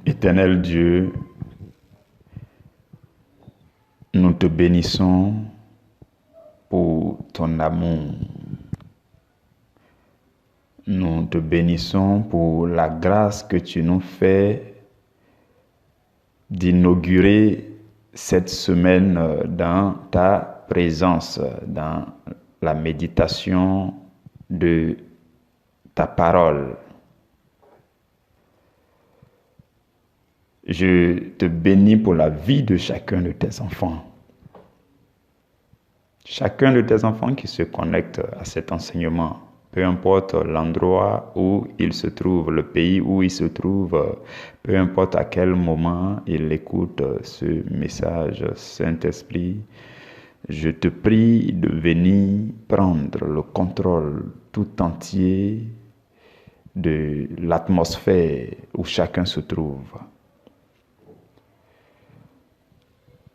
Éternel Dieu, nous te bénissons pour ton amour. Nous te bénissons pour la grâce que tu nous fais d'inaugurer cette semaine dans ta présence, dans la méditation de ta parole. Je te bénis pour la vie de chacun de tes enfants. Chacun de tes enfants qui se connecte à cet enseignement, peu importe l'endroit où il se trouve, le pays où il se trouve, peu importe à quel moment il écoute ce message, Saint-Esprit, je te prie de venir prendre le contrôle tout entier de l'atmosphère où chacun se trouve.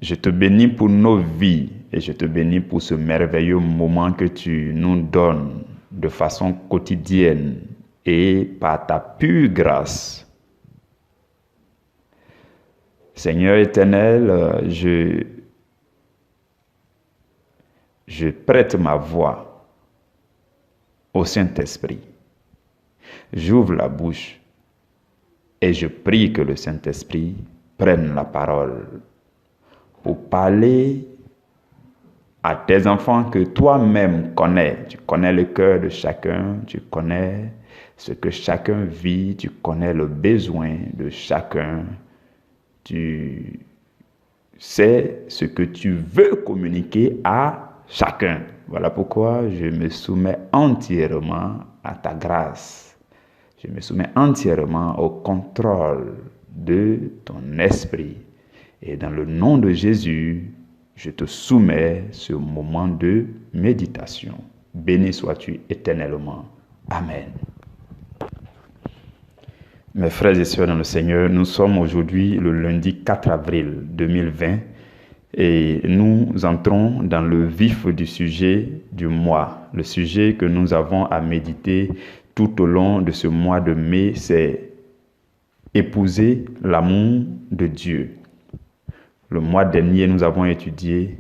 Je te bénis pour nos vies et je te bénis pour ce merveilleux moment que tu nous donnes de façon quotidienne et par ta pure grâce. Seigneur éternel, je prête ma voix au Saint-Esprit. J'ouvre la bouche et je prie que le Saint-Esprit prenne la parole pour parler à tes enfants que toi-même connais. Tu connais le cœur de chacun, tu connais ce que chacun vit, tu connais le besoin de chacun. Tu sais ce que tu veux communiquer à chacun. Voilà pourquoi je me soumets entièrement à ta grâce. Je me soumets entièrement au contrôle de ton esprit. Et dans le nom de Jésus, je te soumets ce moment de méditation. Béni sois-tu éternellement. Amen. Mes frères et sœurs dans le Seigneur, nous sommes aujourd'hui le lundi 4 avril 2020 et nous entrons dans le vif du sujet du mois. Le sujet que nous avons à méditer tout au long de ce mois de mai, c'est épouser l'amour de Dieu. Le mois dernier, nous avons étudié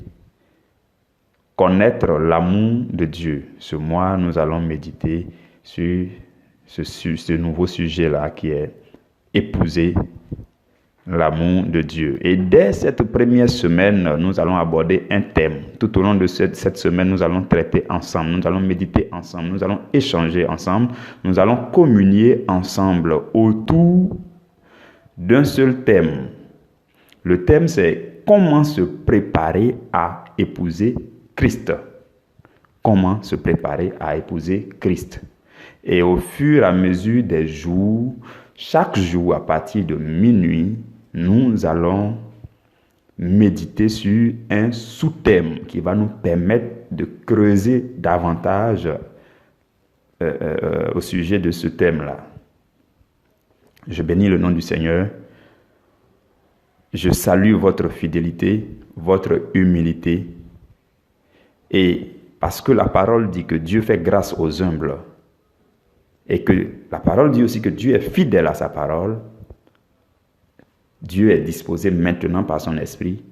connaître l'amour de Dieu. Ce mois, nous allons méditer sur ce nouveau sujet-là qui est épouser l'amour de Dieu. Et dès cette première semaine, nous allons aborder un thème. Tout au long de cette semaine, nous allons traiter ensemble, nous allons méditer ensemble, nous allons échanger ensemble, nous allons communier ensemble autour d'un seul thème. Le thème, c'est comment se préparer à épouser Christ. Comment se préparer à épouser Christ. Et au fur et à mesure des jours, chaque jour à partir de minuit, nous allons méditer sur un sous-thème qui va nous permettre de creuser davantage au sujet de ce thème-là. Je bénis le nom du Seigneur. Je salue votre fidélité, votre humilité. Et parce que la parole dit que Dieu fait grâce aux humbles, et que la parole dit aussi que Dieu est fidèle à sa parole, Dieu est disposé maintenant par son esprit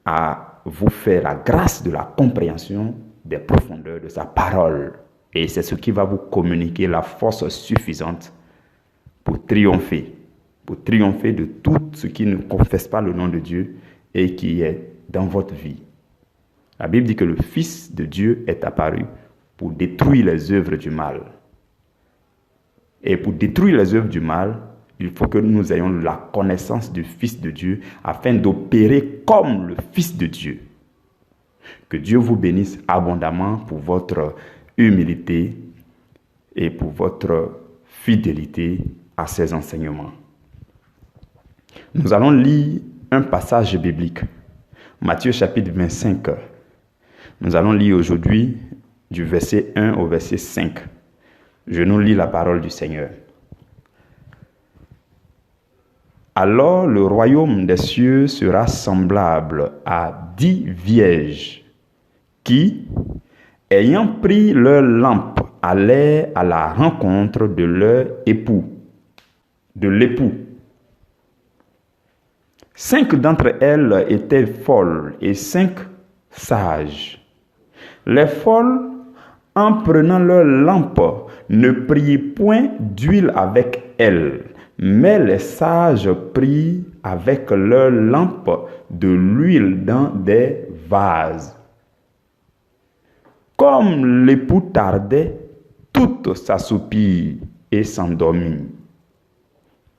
à vous faire la grâce de la compréhension des profondeurs de sa parole. Et c'est ce qui va vous communiquer la force suffisante pour triompher de tout ce qui ne confesse pas le nom de Dieu et qui est dans votre vie. La Bible dit que le Fils de Dieu est apparu pour détruire les œuvres du mal. Et pour détruire les œuvres du mal, il faut que nous ayons la connaissance du Fils de Dieu afin d'opérer comme le Fils de Dieu. Que Dieu vous bénisse abondamment pour votre humilité et pour votre fidélité à ses enseignements. Nous allons lire un passage biblique, Matthieu chapitre 25. Nous allons lire aujourd'hui du verset 1 au verset 5. Je nous lis la parole du Seigneur. Alors le royaume des cieux sera semblable à 10 vierges qui, ayant pris leur lampe, allaient à la rencontre de leur époux, de l'époux. 5 d'entre elles étaient folles et 5 sages. Les folles, en prenant leur lampe, ne prirent point d'huile avec elles, mais les sages prirent avec leur lampe de l'huile dans des vases. Comme l'époux tardait, toutes s'assoupirent et s'endormirent.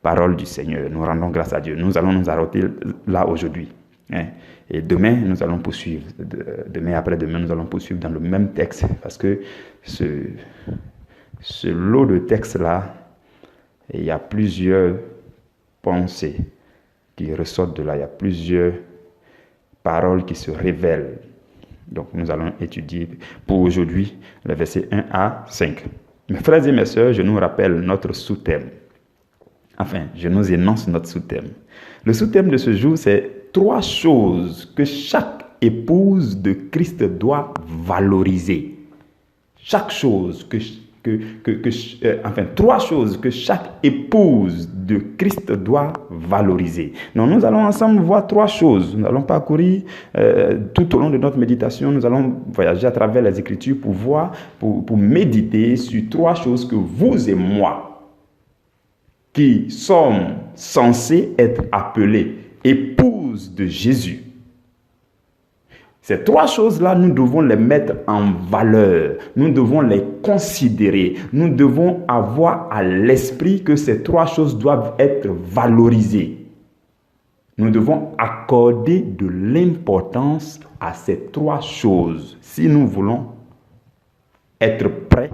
Parole du Seigneur, nous rendons grâce à Dieu. Nous allons nous arrêter là aujourd'hui. Et demain, nous allons poursuivre. Demain, après-demain, nous allons poursuivre dans le même texte. Parce que ce lot de textes-là, il y a plusieurs pensées qui ressortent de là. Il y a plusieurs paroles qui se révèlent. Donc, nous allons étudier pour aujourd'hui les versets 1 à 5. Mes frères et mes sœurs, je nous rappelle notre sous-thème. Enfin, je nous énonce notre sous-thème. Le sous-thème de ce jour, c'est 3 choses que chaque épouse de Christ doit valoriser. Chaque chose enfin, 3 choses que chaque épouse de Christ doit valoriser. Donc, nous allons ensemble voir 3 choses. Nous allons parcourir tout au long de notre méditation. Nous allons voyager à travers les Écritures pour voir, pour méditer sur 3 choses que vous et moi, qui sommes censés être appelés épouses de Jésus. Ces 3 choses-là, nous devons les mettre en valeur. Nous devons les considérer. Nous devons avoir à l'esprit que ces 3 choses doivent être valorisées. Nous devons accorder de l'importance à ces 3 choses si nous voulons être prêts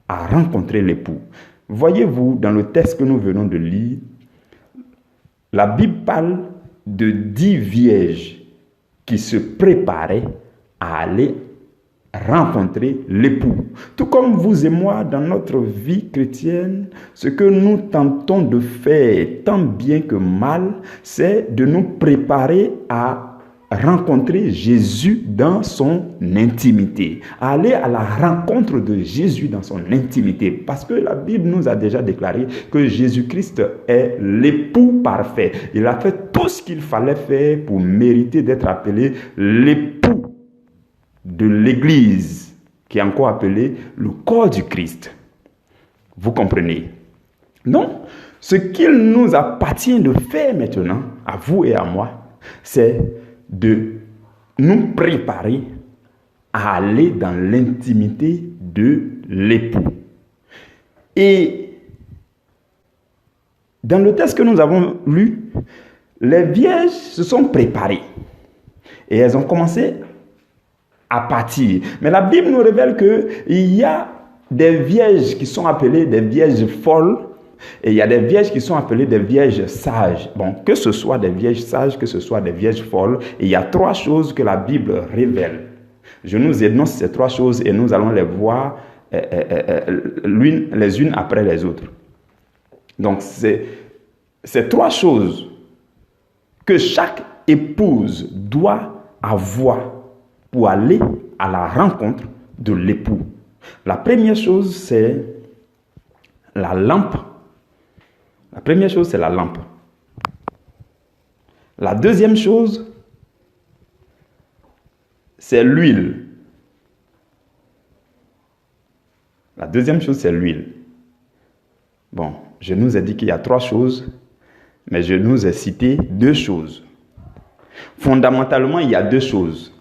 à rencontrer l'époux. Voyez-vous, dans le texte que nous venons de lire, la Bible parle de 10 vierges qui se préparaient à aller rencontrer l'époux. Tout comme vous et moi, dans notre vie chrétienne, ce que nous tentons de faire, tant bien que mal, c'est de nous préparer à rencontrer Jésus dans son intimité, aller à la rencontre de Jésus dans son intimité, parce que la Bible nous a déjà déclaré que Jésus-Christ est l'époux parfait. Il a fait tout ce qu'il fallait faire pour mériter d'être appelé l'époux de l'Église, qui est encore appelé le corps du Christ. Vous comprenez? Donc, ce qu'il nous appartient de faire maintenant, à vous et à moi, c'est de nous préparer à aller dans l'intimité de l'époux. Et dans le texte que nous avons lu, les vierges se sont préparées et elles ont commencé à partir. Mais la Bible nous révèle qu'il y a des vierges qui sont appelées des vierges folles, et il y a des vierges qui sont appelées des vierges sages. Bon, que ce soit des vierges sages, que ce soit des vierges folles, il y a 3 choses que la Bible révèle. Je nous énonce ces 3 choses et nous allons les voir les unes après les autres. Donc, c'est ces 3 choses que chaque épouse doit avoir pour aller à la rencontre de l'époux. La première chose, c'est la lampe. La première chose, c'est la lampe. La deuxième chose, c'est l'huile. La deuxième chose, c'est l'huile. Bon, je nous ai dit qu'il y a 3 choses, mais je nous ai cité 2 choses. Fondamentalement, il y a 2 choses.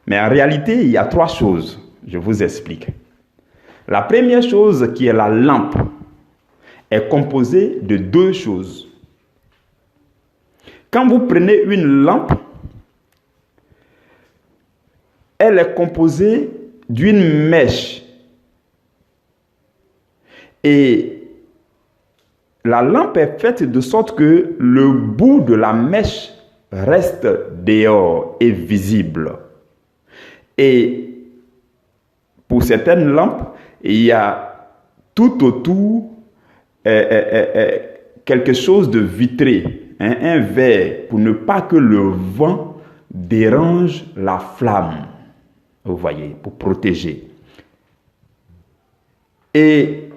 Mais en réalité, il y a 3 choses. Je vous explique. La première chose, qui est la lampe, est composée de 2 choses. Quand vous prenez une lampe, elle est composée d'une mèche. Et la lampe est faite de sorte que le bout de la mèche reste dehors et visible. Et pour certaines lampes, il y a tout autour quelque chose de vitré, un verre, pour ne pas que le vent dérange la flamme. Vous voyez, pour protéger. Et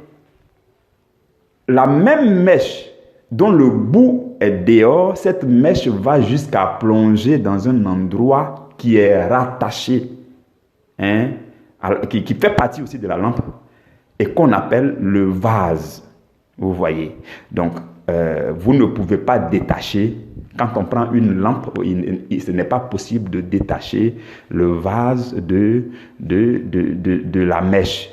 la même mèche dont le bout est dehors, cette mèche va jusqu'à plonger dans un endroit qui est rattaché, qui fait partie aussi de la lampe, et qu'on appelle le vase. Vous voyez. Donc, vous ne pouvez pas détacher. Quand on prend une lampe, ce n'est pas possible de détacher le vase de la mèche.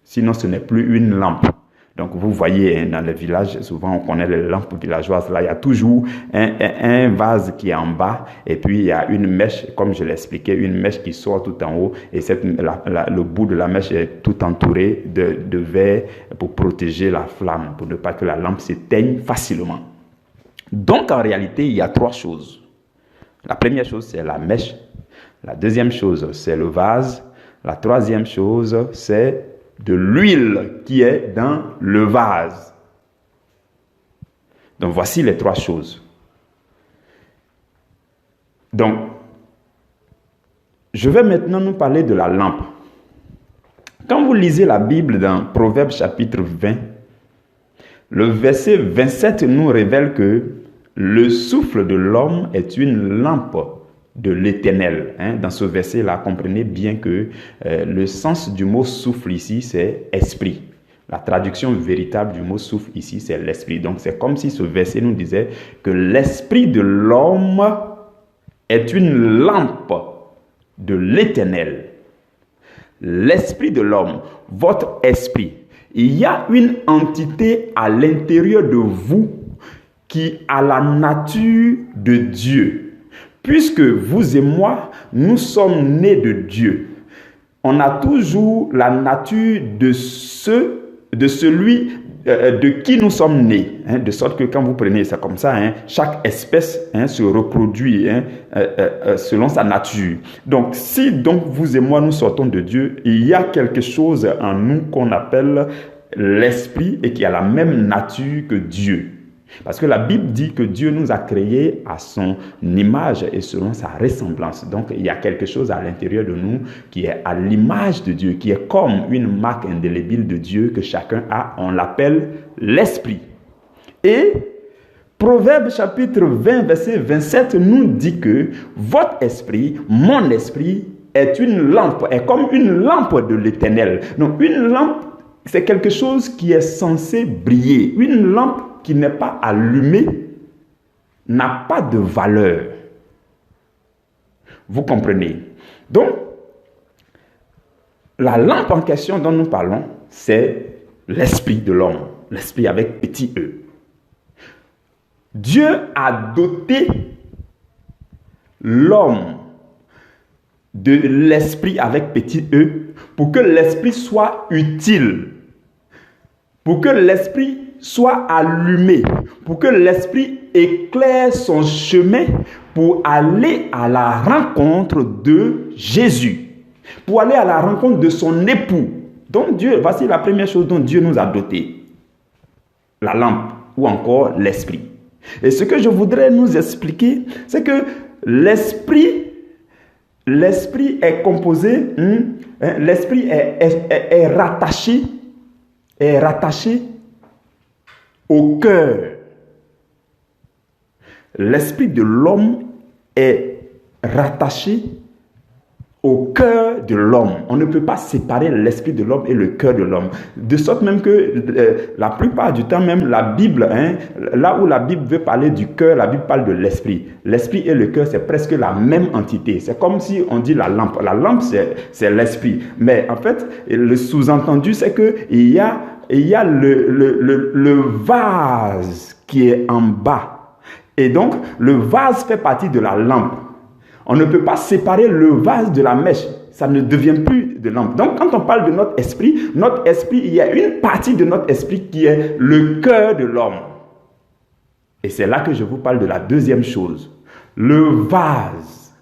Sinon, ce n'est plus une lampe. Donc, vous voyez, dans les villages, souvent, on connaît les lampes villageoises. Là, il y a toujours un vase qui est en bas. Et puis, il y a une mèche, comme je l'expliquais, une mèche qui sort tout en haut. Et le bout de la mèche est tout entouré de verre pour protéger la flamme, pour ne pas que la lampe s'éteigne facilement. Donc, en réalité, il y a 3 choses. La première chose, c'est la mèche. La deuxième chose, c'est le vase. La troisième chose, c'est de l'huile qui est dans le vase. Donc, voici les 3 choses. Donc, je vais maintenant nous parler de la lampe. Quand vous lisez la Bible dans Proverbes chapitre 20, le verset 27 nous révèle que le souffle de l'homme est une lampe de l'Éternel. Dans ce verset-là, comprenez bien que le sens du mot souffle ici, c'est esprit. La traduction véritable du mot souffle ici, c'est l'esprit. Donc, c'est comme si ce verset nous disait que l'esprit de l'homme est une lampe de l'Éternel. L'esprit de l'homme, votre esprit. Il y a une entité à l'intérieur de vous qui a la nature de Dieu. Puisque vous et moi, nous sommes nés de Dieu. On a toujours la nature de celui de qui nous sommes nés. De sorte que quand vous prenez ça comme ça, chaque espèce se reproduit selon sa nature. Donc, si donc vous et moi, nous sortons de Dieu, il y a quelque chose en nous qu'on appelle l'esprit et qui a la même nature que Dieu. Parce que la Bible dit que Dieu nous a créés à son image et selon sa ressemblance. Donc, il y a quelque chose à l'intérieur de nous qui est à l'image de Dieu, qui est comme une marque indélébile de Dieu que chacun a. On l'appelle l'esprit. Et Proverbe chapitre 20, verset 27 nous dit que votre esprit, mon esprit, est une lampe, est comme une lampe de l'Éternel. Donc, une lampe, c'est quelque chose qui est censé briller. Une lampe qui n'est pas allumé n'a pas de valeur. Vous comprenez? Donc, la lampe en question dont nous parlons, c'est l'esprit de l'homme, l'esprit avec petit e. Dieu a doté l'homme de l'esprit avec petit e pour que l'esprit soit utile, pour que l'esprit soit allumé, pour que l'esprit éclaire son chemin pour aller à la rencontre de Jésus, pour aller à la rencontre de son époux. Donc Dieu, voici la première chose dont Dieu nous a doté, la lampe ou encore l'esprit. Et ce que je voudrais nous expliquer, c'est que l'esprit est composé, l'esprit est rattaché au cœur. L'esprit de l'homme est rattaché au cœur de l'homme. On ne peut pas séparer l'esprit de l'homme et le cœur de l'homme. De sorte même que la plupart du temps même, la Bible, là où la Bible veut parler du cœur, la Bible parle de l'esprit. L'esprit et le cœur, c'est presque la même entité. C'est comme si on dit la lampe. La lampe, c'est l'esprit. Mais en fait, le sous-entendu, c'est qu'il y a le vase qui est en bas. Et donc, le vase fait partie de la lampe. On ne peut pas séparer le vase de la mèche. Ça ne devient plus de lampe. Donc, quand on parle de notre esprit, il y a une partie de notre esprit qui est le cœur de l'homme. Et c'est là que je vous parle de la deuxième chose. Le vase.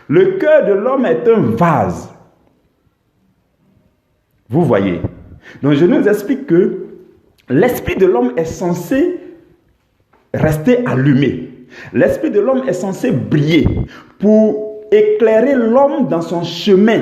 Le cœur de l'homme est un vase. Vous voyez. Donc, je nous explique que l'esprit de l'homme est censé rester allumé. L'esprit de l'homme est censé briller pour éclairer l'homme dans son chemin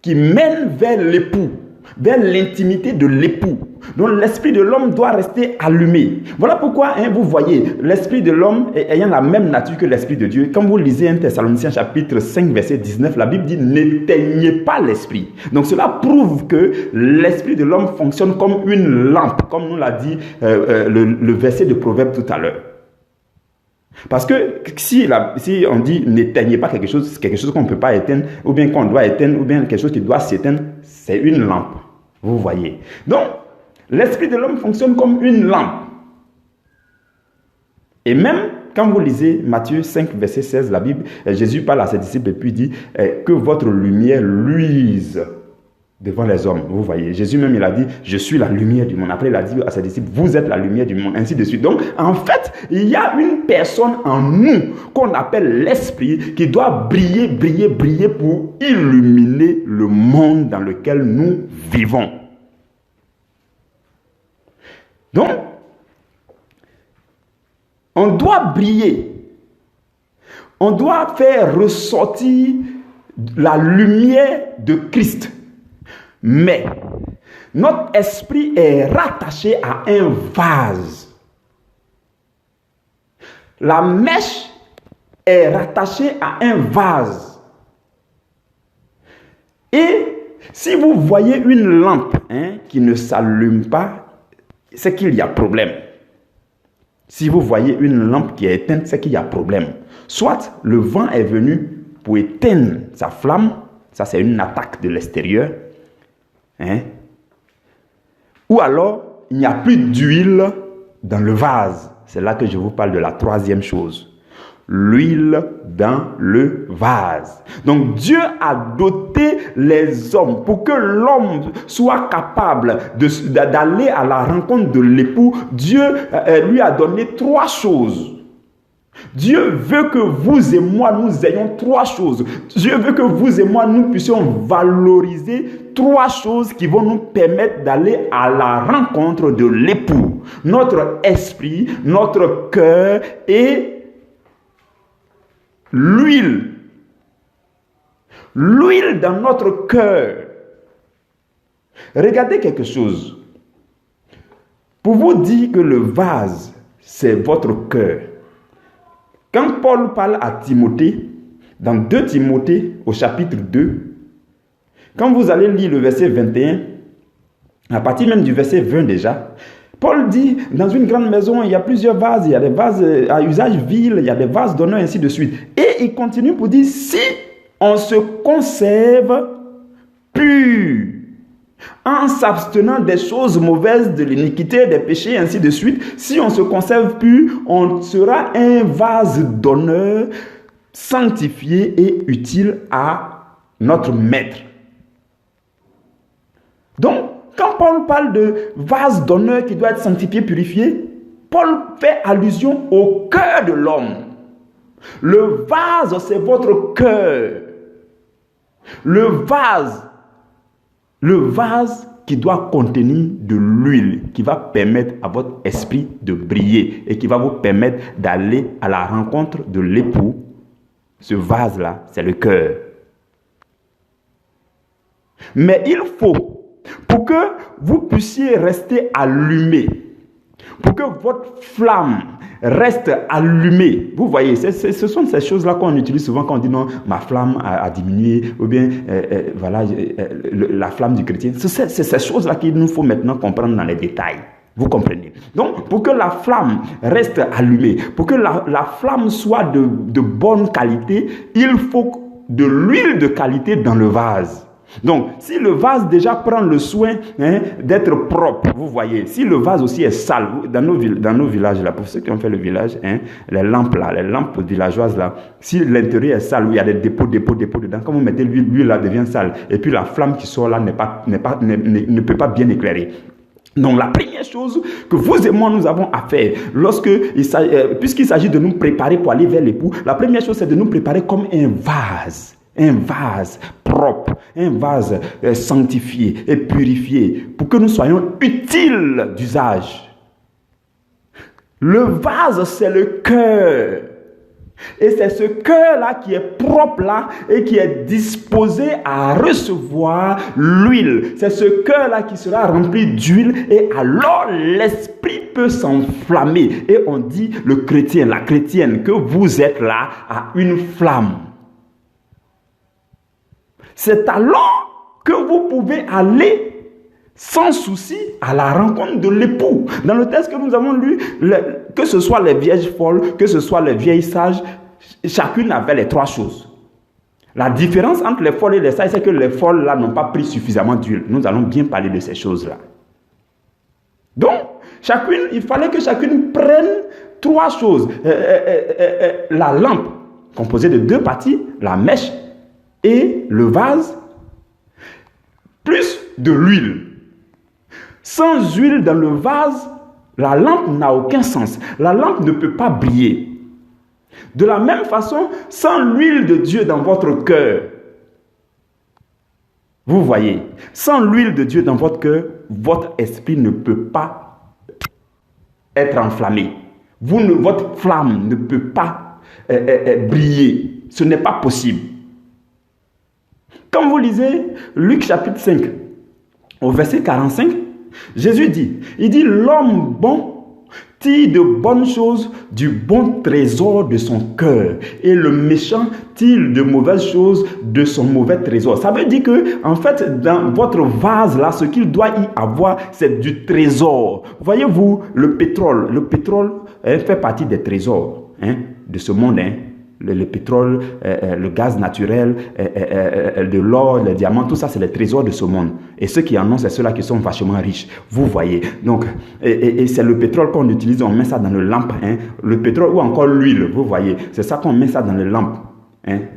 qui mène vers l'époux, vers l'intimité de l'époux. Donc l'esprit de l'homme doit rester allumé. Voilà pourquoi vous voyez, l'esprit de l'homme ayant la même nature que l'esprit de Dieu. Quand vous lisez 1 Thessaloniciens chapitre 5 verset 19, la Bible dit n'éteignez pas l'esprit. Donc cela prouve que l'esprit de l'homme fonctionne comme une lampe, comme nous l'a dit le verset de Proverbe tout à l'heure. Parce que si on dit n'éteignez pas quelque chose qu'on ne peut pas éteindre, ou bien qu'on doit éteindre, ou bien quelque chose qui doit s'éteindre, c'est une lampe. Vous voyez. Donc, l'esprit de l'homme fonctionne comme une lampe. Et même quand vous lisez Matthieu 5, verset 16, la Bible, Jésus parle à ses disciples et puis dit que votre lumière luise devant les hommes. Vous voyez, Jésus même, il a dit, je suis la lumière du monde. Après, il a dit à ses disciples, vous êtes la lumière du monde, ainsi de suite. Donc, en fait, il y a une personne en nous qu'on appelle l'esprit qui doit briller, briller, briller pour illuminer le monde dans lequel nous vivons. Donc, on doit briller. On doit faire ressortir la lumière de Christ. Mais notre esprit est rattaché à un vase. La mèche est rattachée à un vase. Et si vous voyez une lampe qui ne s'allume pas, c'est qu'il y a problème. Si vous voyez une lampe qui est éteinte, c'est qu'il y a problème. Soit le vent est venu pour éteindre sa flamme, ça c'est une attaque de l'extérieur. Ou alors, il n'y a plus d'huile dans le vase. C'est là que je vous parle de la troisième chose. L'huile dans le vase. Donc, Dieu a doté les hommes pour que l'homme soit capable d'aller à la rencontre de l'époux. Dieu lui a donné trois choses. Dieu veut que vous et moi, nous ayons trois choses. Dieu veut que vous et moi, nous puissions valoriser trois choses qui vont nous permettre d'aller à la rencontre de l'époux. Notre esprit, notre cœur et l'huile. L'huile dans notre cœur. Regardez quelque chose. Pour vous dire que le vase, c'est votre cœur. Quand Paul parle à Timothée, dans 2 Timothée au chapitre 2, quand vous allez lire le verset 21, à partir même du verset 20 déjà, Paul dit, dans une grande maison, il y a plusieurs vases, il y a des vases à usage vil, il y a des vases d'honneur, ainsi de suite. Et il continue pour dire, si on se conserve pur, en s'abstenant des choses mauvaises, de l'iniquité, des péchés, ainsi de suite, si on se conserve pur, on sera un vase d'honneur, sanctifié et utile à notre maître. Donc, quand Paul parle de vase d'honneur qui doit être sanctifié, purifié, Paul fait allusion au cœur de l'homme. Le vase, c'est votre cœur. Le vase qui doit contenir de l'huile, qui va permettre à votre esprit de briller et qui va vous permettre d'aller à la rencontre de l'époux. Ce vase-là, c'est le cœur. Mais il faut, pour que vous puissiez rester allumé, pour que votre flamme reste allumée. Vous voyez, ce sont ces choses-là qu'on utilise souvent quand on dit non, ma flamme a diminué, ou bien voilà, la flamme du chrétien. C'est ces choses-là qu'il nous faut maintenant comprendre dans les détails. Vous comprenez? Donc, pour que la flamme reste allumée, pour que la flamme soit de bonne qualité, il faut de l'huile de qualité dans le vase. Donc, si le vase déjà prend le soin d'être propre, vous voyez, si le vase aussi est sale, dans nos villages là, pour ceux qui ont fait le village, les lampes villageoses là, si l'intérieur est sale, où il y a des dépôts dedans, quand vous mettez l'huile là devient sale, et puis la flamme qui sort là ne peut pas bien éclairer. Donc la première chose que vous et moi nous avons à faire, puisqu'il s'agit de nous préparer pour aller vers l'époux, la première chose c'est de nous préparer comme un vase propre, un vase sanctifié et purifié pour que nous soyons utiles d'usage. Le vase, c'est le cœur. Et c'est ce cœur-là qui est propre là et qui est disposé à recevoir l'huile. C'est ce cœur-là qui sera rempli d'huile et alors l'esprit peut s'enflammer. Et on dit, le chrétien, la chrétienne, que vous êtes là à une flamme. C'est alors que vous pouvez aller sans souci à la rencontre de l'époux. Dans le texte que nous avons lu, que ce soit les vierges folles, que ce soit les vieilles sages, chacune avait les trois choses. La différence entre les folles et les sages, c'est que les folles là n'ont pas pris suffisamment d'huile. Nous allons bien parler de ces choses-là. Donc, il fallait que chacune prenne trois choses. La lampe, composée de deux parties, la mèche et le vase, plus de l'huile. Sans huile dans le vase, la lampe n'a aucun sens. La lampe ne peut pas briller. De la même façon, sans l'huile de Dieu dans votre cœur, vous voyez, sans l'huile de Dieu dans votre cœur, votre esprit ne peut pas être enflammé. Votre flamme ne peut pas briller. Ce n'est pas possible. Quand vous lisez Luc chapitre 5, au verset 45, Jésus dit, l'homme bon tire de bonnes choses du bon trésor de son cœur et le méchant tire de mauvaises choses de son mauvais trésor. Ça veut dire que, en fait, dans votre vase là, ce qu'il doit y avoir, c'est du trésor. Voyez-vous, le pétrole fait partie des trésors de ce monde. Le pétrole, le gaz naturel, de l'or, les diamants, tout ça, c'est les trésors de ce monde. Et ceux qui en ont, c'est ceux-là qui sont vachement riches. Vous voyez. Donc, et c'est le pétrole qu'on utilise, on met ça dans les lampes. Le pétrole ou encore l'huile, vous voyez. C'est ça qu'on met ça dans les lampes.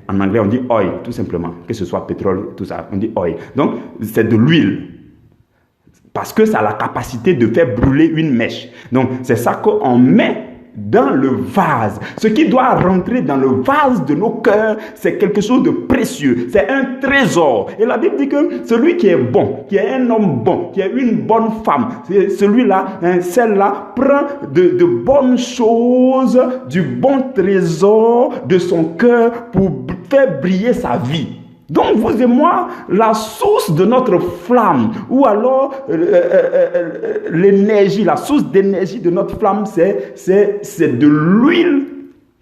En anglais, on dit oil, tout simplement. Que ce soit pétrole, tout ça, on dit oil. Donc, c'est de l'huile. Parce que ça a la capacité de faire brûler une mèche. Donc, c'est ça qu'on met dans le vase. Ce qui doit rentrer dans le vase de nos cœurs, c'est quelque chose de précieux. C'est un trésor. Et la Bible dit que celui qui est bon, qui est un homme bon, qui est une bonne femme, celui-là, celle-là, prend de bonnes choses, du bon trésor de son cœur pour faire briller sa vie. Donc vous et moi, la source de notre flamme, ou alors l'énergie, la source d'énergie de notre flamme, c'est de l'huile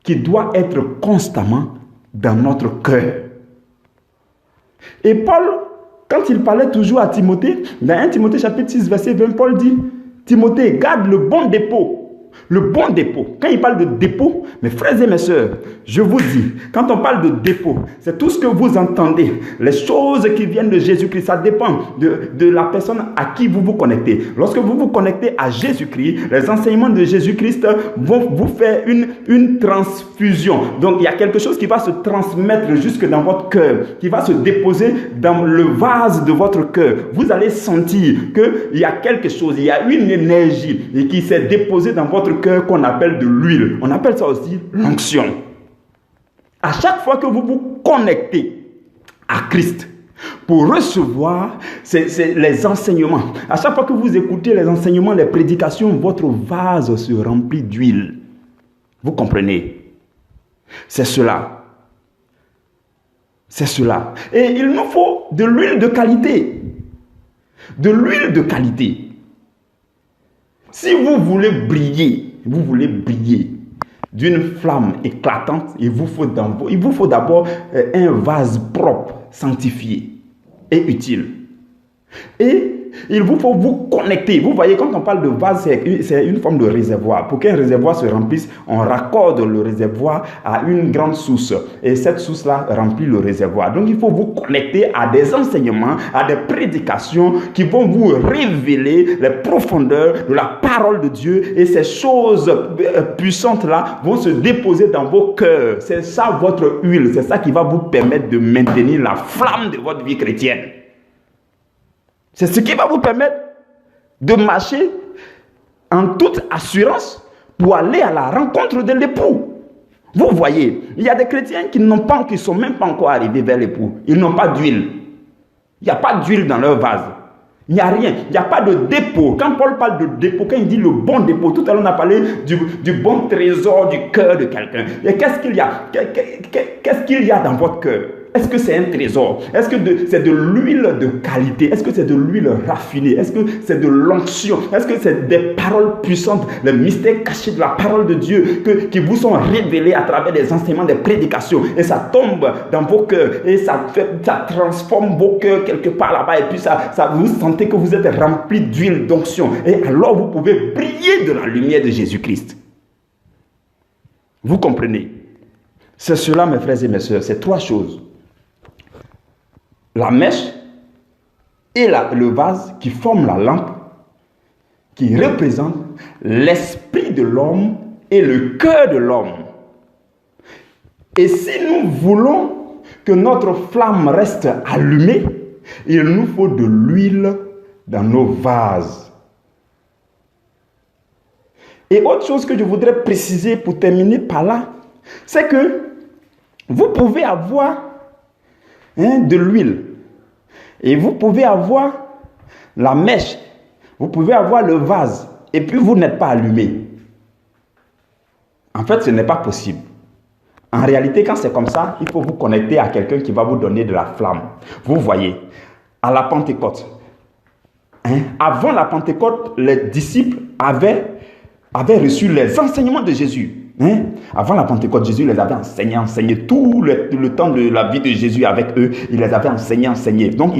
qui doit être constamment dans notre cœur. Et Paul, quand il parlait toujours à Timothée, dans 1 Timothée chapitre 6, verset 20, Paul dit, Timothée, garde le bon dépôt. Le bon dépôt. Quand il parle de dépôt, mes frères et mes sœurs, je vous dis, quand on parle de dépôt, c'est tout ce que vous entendez. Les choses qui viennent de Jésus-Christ, ça dépend de la personne à qui vous vous connectez. Lorsque vous vous connectez à Jésus-Christ, les enseignements de Jésus-Christ vont vous faire une transfusion. Donc, il y a quelque chose qui va se transmettre jusque dans votre cœur, qui va se déposer dans le vase de votre cœur. Vous allez sentir qu'il y a quelque chose, il y a une énergie qui s'est déposée dans votre cœur qu'on appelle de l'huile. On appelle ça aussi l'onction. À chaque fois que vous vous connectez à Christ pour recevoir les enseignements, à chaque fois que vous écoutez les enseignements, les prédications, votre vase se remplit d'huile. Vous comprenez? C'est cela. C'est cela. Et il nous faut de l'huile de qualité. De l'huile de qualité. Si vous voulez briller d'une flamme éclatante, il vous faut d'abord un vase propre, sanctifié et utile. Et il vous faut vous connecter. Vous voyez, quand on parle de vase, c'est une forme de réservoir. Pour qu'un réservoir se remplisse, on raccorde le réservoir à une grande source. Et cette source-là remplit le réservoir. Donc, il faut vous connecter à des enseignements, à des prédications qui vont vous révéler les profondeurs de la parole de Dieu. Et ces choses puissantes-là vont se déposer dans vos cœurs. C'est ça votre huile. C'est ça qui va vous permettre de maintenir la flamme de votre vie chrétienne. C'est ce qui va vous permettre de marcher en toute assurance pour aller à la rencontre de l'époux. Vous voyez, il y a des chrétiens qui ne sont même pas encore arrivés vers l'époux. Ils n'ont pas d'huile. Il n'y a pas d'huile dans leur vase. Il n'y a rien, il n'y a pas de dépôt. Quand Paul parle de dépôt, quand il dit le bon dépôt, tout à l'heure on a parlé du bon trésor du cœur de quelqu'un. Et qu'est-ce qu'il y a? Qu'est-ce qu'il y a dans votre cœur? Est-ce que c'est un trésor? Est-ce que c'est de l'huile de qualité? Est-ce que c'est de l'huile raffinée? Est-ce que c'est de l'onction? Est-ce que c'est des paroles puissantes, les mystères cachés de la parole de Dieu qui vous sont révélés à travers des enseignements, des prédications, et ça tombe dans vos cœurs et ça transforme vos cœurs quelque part là-bas, et puis ça vous sentez que vous êtes rempli d'huile d'onction, et alors vous pouvez briller de la lumière de Jésus-Christ. Vous comprenez? C'est cela, mes frères et mes sœurs, c'est trois choses. La mèche et le vase qui forment la lampe, qui représentent l'esprit de l'homme et le cœur de l'homme. Et si nous voulons que notre flamme reste allumée, il nous faut de l'huile dans nos vases. Et autre chose que je voudrais préciser pour terminer par là, c'est que vous pouvez avoir de l'huile. Et vous pouvez avoir la mèche. Vous pouvez avoir le vase. Et puis vous n'êtes pas allumé. En fait, ce n'est pas possible. En réalité, quand c'est comme ça, il faut vous connecter à quelqu'un qui va vous donner de la flamme. Vous voyez, à la Pentecôte, avant la Pentecôte, les disciples avaient reçu les enseignements de Jésus. Avant la Pentecôte, Jésus les avait enseigné tout le temps de la vie de Jésus avec eux. Il les avait enseigné. Donc,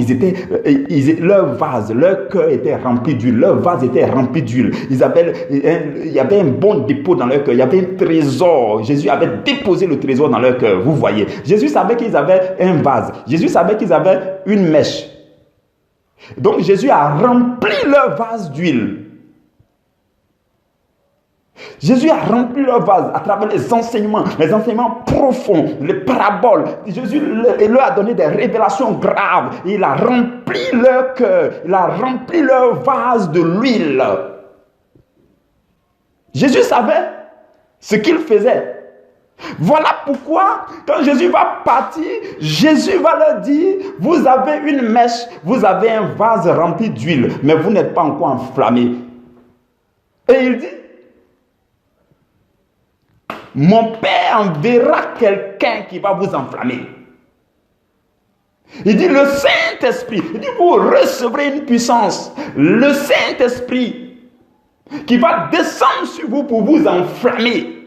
leur vase, leur cœur était rempli d'huile. Leur vase était rempli d'huile. Il y avait un bon dépôt dans leur cœur. Il y avait un trésor. Jésus avait déposé le trésor dans leur cœur. Vous voyez. Jésus savait qu'ils avaient un vase. Jésus savait qu'ils avaient une mèche. Donc, Jésus a rempli leur vase d'huile. Jésus a rempli leur vase à travers les enseignements profonds, les paraboles. Jésus leur a donné des révélations graves. Il a rempli leur cœur, il a rempli leur vase de l'huile. Jésus savait ce qu'il faisait. Voilà pourquoi, quand Jésus va partir, Jésus va leur dire, vous avez une mèche, vous avez un vase rempli d'huile, mais vous n'êtes pas encore enflammé. Et il dit, mon Père enverra quelqu'un qui va vous enflammer. Il dit le Saint-Esprit. Il dit vous recevrez une puissance. Le Saint-Esprit qui va descendre sur vous pour vous enflammer.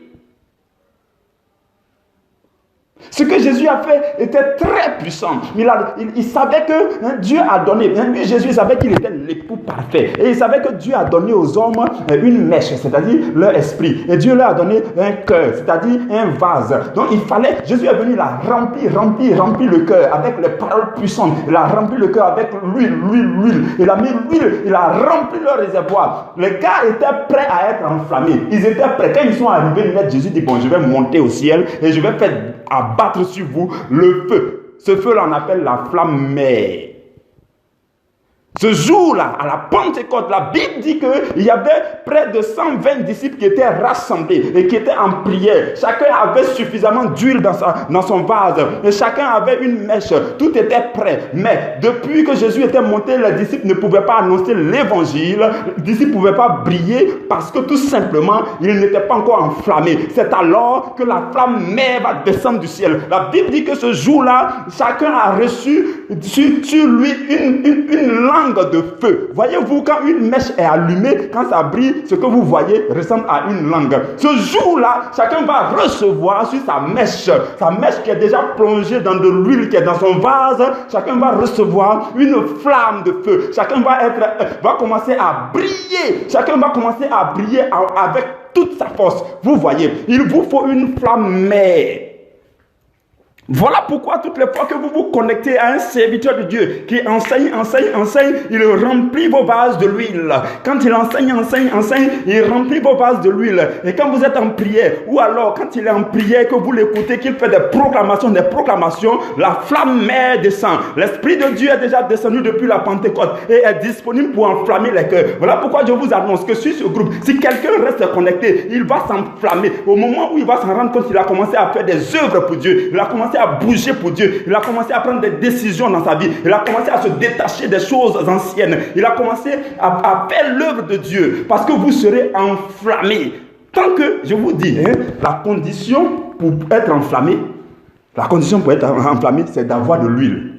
Ce que Jésus a fait était très puissant. Il savait que Dieu a donné. Jésus savait qu'il était l'époux parfait. Et il savait que Dieu a donné aux hommes une mèche, c'est-à-dire leur esprit. Et Dieu leur a donné un cœur, c'est-à-dire un vase. Donc il fallait, Jésus est venu, il a rempli le cœur avec les paroles puissantes. Il a rempli le cœur avec l'huile. Il a mis l'huile, il a rempli leur réservoir. Les gars étaient prêts à être enflammés. Ils étaient prêts. Quand ils sont arrivés, Jésus dit, bon, je vais monter au ciel et je vais faire abattre sur vous le feu. Ce feu-là, on appelle la flamme mère. Ce jour-là, à la Pentecôte, la Bible dit qu'il y avait près de 120 disciples qui étaient rassemblés et qui étaient en prière. Chacun avait suffisamment d'huile dans son vase et chacun avait une mèche. Tout était prêt. Mais depuis que Jésus était monté, les disciples ne pouvaient pas annoncer l'évangile. Les disciples ne pouvaient pas briller parce que tout simplement, ils n'étaient pas encore enflammés. C'est alors que la flamme mère va descendre du ciel. La Bible dit que ce jour-là, chacun a reçu sur lui une langue de feu. Voyez-vous, quand une mèche est allumée, quand ça brille, ce que vous voyez ressemble à une langue. Ce jour-là, chacun va recevoir sur sa mèche qui est déjà plongée dans de l'huile qui est dans son vase, chacun va recevoir une flamme de feu. Chacun va commencer à briller. Chacun va commencer à briller avec toute sa force. Vous voyez, il vous faut une flamme mère. Voilà pourquoi toutes les fois que vous vous connectez à un serviteur de Dieu qui enseigne, il remplit vos vases de l'huile. Quand il enseigne, il remplit vos vases de l'huile. Et quand vous êtes en prière, ou alors quand il est en prière, que vous l'écoutez, qu'il fait des proclamations, la flamme mère descend. L'Esprit de Dieu est déjà descendu depuis la Pentecôte et est disponible pour enflammer les cœurs. Voilà pourquoi je vous annonce que sur ce groupe, si quelqu'un reste connecté, il va s'enflammer. Au moment où il va s'en rendre compte qu'il a commencé à faire des œuvres pour Dieu, il a commencé commencé à bouger pour Dieu. Il a commencé à prendre des décisions dans sa vie. Il a commencé à se détacher des choses anciennes. Il a commencé à faire l'œuvre de Dieu. Parce que vous serez enflammés. Tant que, je vous dis, la condition pour être enflammé, c'est d'avoir de l'huile.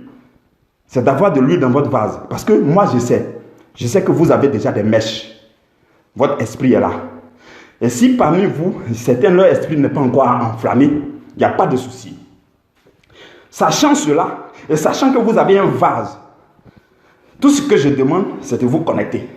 C'est d'avoir de l'huile dans votre vase. Parce que moi, je sais que vous avez déjà des mèches. Votre esprit est là. Et si parmi vous, certains, leur esprit n'est pas encore enflammé, il n'y a pas de souci. Sachant cela, et sachant que vous avez un vase, tout ce que je demande, c'est de vous connecter.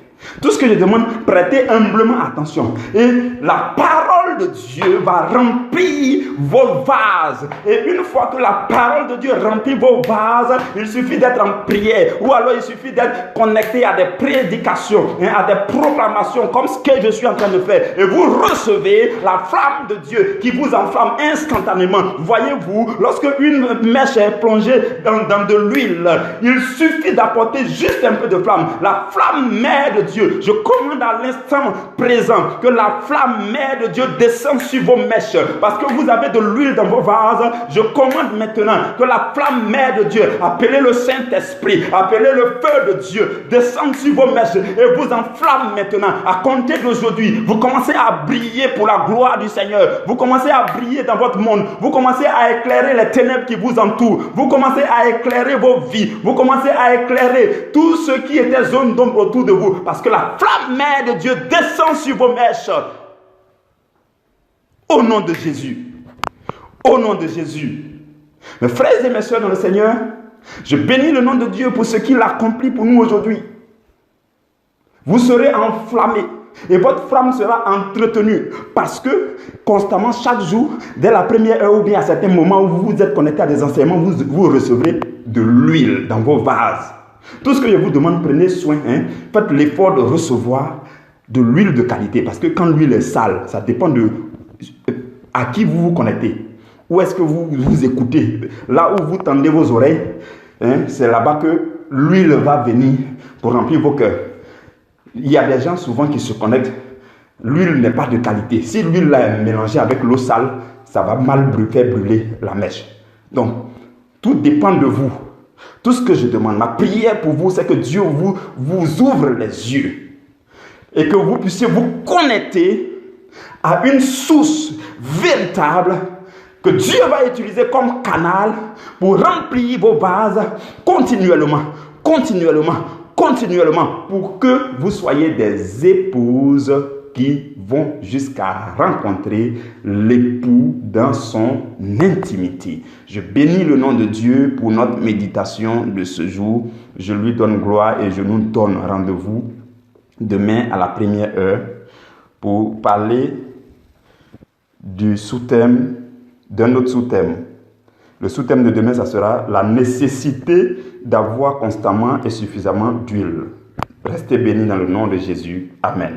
Tout ce que je demande, prêtez humblement attention. Et la parole de Dieu va remplir vos vases. Et une fois que la parole de Dieu remplit vos vases, il suffit d'être en prière. Ou alors il suffit d'être connecté à des prédications, à des proclamations comme ce que je suis en train de faire. Et vous recevez la flamme de Dieu qui vous enflamme instantanément. Voyez-vous, lorsque une mèche est plongée dans de l'huile, il suffit d'apporter juste un peu de flamme. La flamme mère de Dieu. Je commande à l'instant présent que la flamme mère de Dieu descende sur vos mèches. Parce que vous avez de l'huile dans vos vases. Je commande maintenant que la flamme mère de Dieu, appelez le Saint-Esprit, appelez le feu de Dieu, descende sur vos mèches et vous enflamme maintenant. À compter d'aujourd'hui, vous commencez à briller pour la gloire du Seigneur. Vous commencez à briller dans votre monde. Vous commencez à éclairer les ténèbres qui vous entourent. Vous commencez à éclairer vos vies. Vous commencez à éclairer tout ce qui était zone d'ombre autour de vous. Parce que la flamme mère de Dieu descend sur vos mèches. Au nom de Jésus. Au nom de Jésus. Mes frères et mes soeurs dans le Seigneur, je bénis le nom de Dieu pour ce qu'il accomplit pour nous aujourd'hui. Vous serez enflammés et votre flamme sera entretenue parce que constamment, chaque jour, dès la première heure ou bien à certains moments où vous êtes connecté à des enseignements, vous recevrez de l'huile dans vos vases. Tout ce que je vous demande, prenez soin, faites l'effort de recevoir de l'huile de qualité. Parce que quand l'huile est sale, ça dépend de à qui vous vous connectez. Où est-ce que vous vous écoutez? Là où vous tendez vos oreilles, c'est là-bas que l'huile va venir pour remplir vos cœurs. Il y a des gens souvent qui se connectent. L'huile n'est pas de qualité. Si l'huile est mélangée avec l'eau sale, ça va mal faire brûler la mèche. Donc, tout dépend de vous. Tout ce que je demande, ma prière pour vous, c'est que Dieu vous ouvre les yeux et que vous puissiez vous connecter à une source véritable que Dieu va utiliser comme canal pour remplir vos vases continuellement, pour que vous soyez des épouses qui vont jusqu'à rencontrer l'époux dans son intimité. Je bénis le nom de Dieu pour notre méditation de ce jour. Je lui donne gloire et je nous donne rendez-vous demain à la première heure pour parler du sous-thème, d'un autre sous-thème. Le sous-thème de demain, ça sera la nécessité d'avoir constamment et suffisamment d'huile. Restez bénis dans le nom de Jésus. Amen.